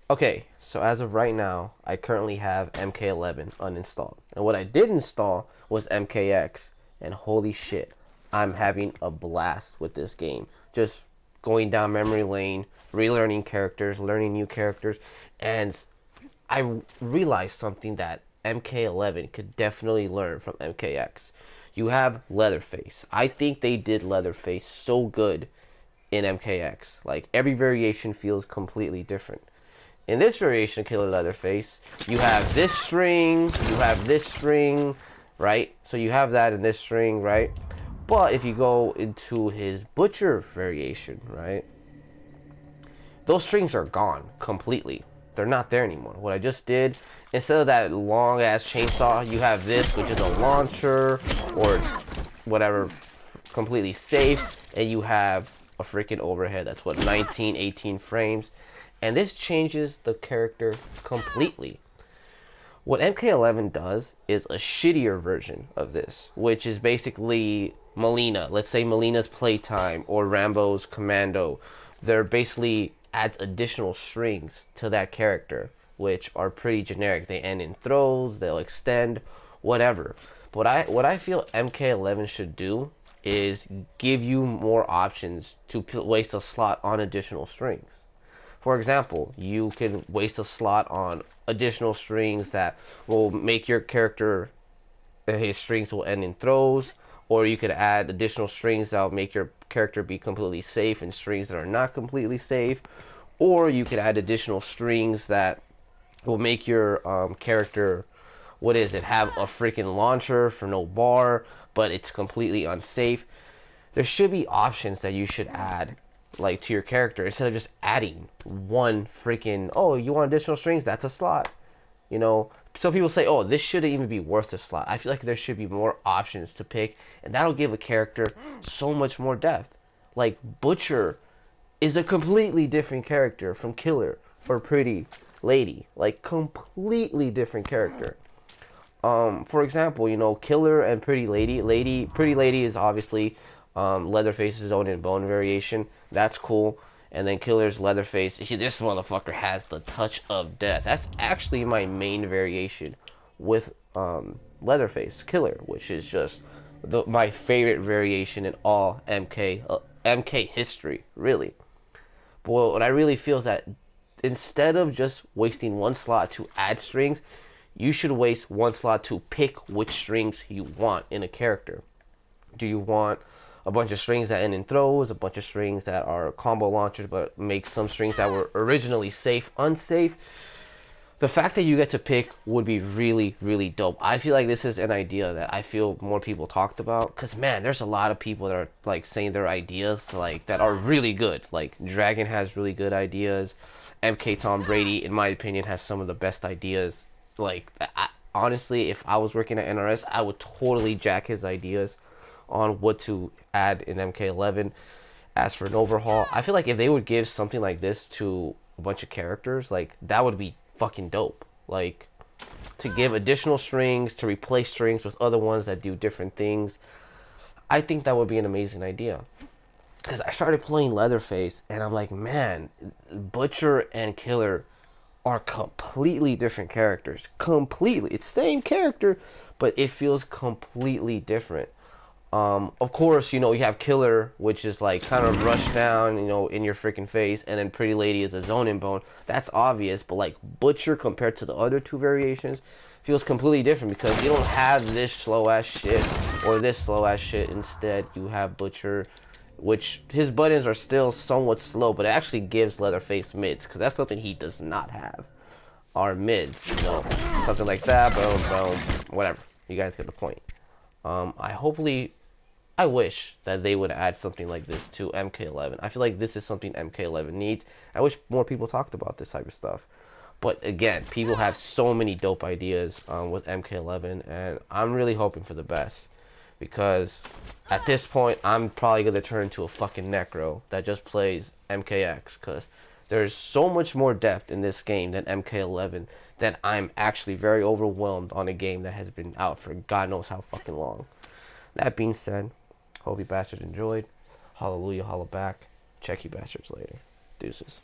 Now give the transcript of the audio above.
Okay, so as of right now, I currently have MK11 uninstalled. And what I did install was MKX. And holy shit, I'm having a blast with this game. Just going down memory lane, relearning characters, learning new characters. And I realized something that MK11 could definitely learn from MKX. You have Leatherface. I think they did Leatherface so good in MKX. Like every variation feels completely different. In this variation of Killer Leatherface, you have this string, you have this string, right? So you have that in this string, right? But if you go into his Butcher variation, right? Those strings are gone completely. They're not there anymore. What I just did, instead of that long ass chainsaw, you have this, which is a launcher or whatever, completely safe, and you have a freaking overhead that's what 19, 18 frames, and this changes the character completely. What MK11 does is a shittier version of this, which is basically Melina. Let's say Melina's Playtime or Rambo's Commando. They're basically adds additional strings to that character, which are pretty generic. They end in throws, they'll extend, whatever. But what I feel MK11 should do is give you more options to waste a slot on additional strings. For example, you can waste a slot on additional strings that will make your character, his strings will end in throws, or you could add additional strings that will make your character be completely safe and strings that are not completely safe, or you could add additional strings that will make your character, what is it, have a freaking launcher for no bar, but it's completely unsafe. There should be options that you should add like to your character instead of just adding one freaking, oh, you want additional strings, that's a slot. You know, some people say, oh, this shouldn't even be worth a slot. I feel like there should be more options to pick, and that'll give a character so much more depth. Like Butcher is a completely different character from Killer or Pretty Lady. Like completely different character. For example, you know, Killer and Pretty Lady is obviously Leatherface's own and bone variation. That's cool. And then Killer's Leatherface. This motherfucker has the touch of death. That's actually my main variation with Leatherface Killer, which is just my favorite variation in all MK history, really. But what I really feel is that instead of just wasting one slot to add strings, you should waste one slot to pick which strings you want in a character. Do you want a bunch of strings that end in throws, a bunch of strings that are combo launchers but make some strings that were originally safe unsafe? The fact that you get to pick would be really, really dope. I feel like this is an idea that I feel more people talked about. Cause man, there's a lot of people that are like saying their ideas like that are really good. Like Dragon has really good ideas. MK Tom Brady, in my opinion, has some of the best ideas. Like honestly, if I was working at NRS, I would totally jack his ideas on what to add in MK11. As for an overhaul, I feel like if they would give something like this to a bunch of characters, like that would be fucking dope. Like to give additional strings to replace strings with other ones that do different things. I think that would be an amazing idea. Because I started playing Leatherface and I'm like, man, Butcher and Killer are completely different characters. Completely. It's the same character, but it feels completely different. Of course, you know, you have Killer, which is like kind of rushed down, you know, in your freaking face, and then Pretty Lady is a zone and bone. That's obvious, but like Butcher compared to the other two variations feels completely different because you don't have this slow ass shit or this slow ass shit. Instead, you have Butcher, which his buttons are still somewhat slow, but it actually gives Leatherface mids because that's something he does not have. Are mids, you know, something like that, boom, boom, whatever. You guys get the point. I wish that they would add something like this to MK11. I feel like this is something MK11 needs. I wish more people talked about this type of stuff. But again, people have so many dope ideas with MK11, and I'm really hoping for the best. Because at this point, I'm probably going to turn into a fucking necro that just plays MKX. Because there's so much more depth in this game than MK11 that I'm actually very overwhelmed on a game that has been out for God knows how fucking long. That being said, hope you bastards enjoyed. Hallelujah, holla back. Check you bastards later. Deuces.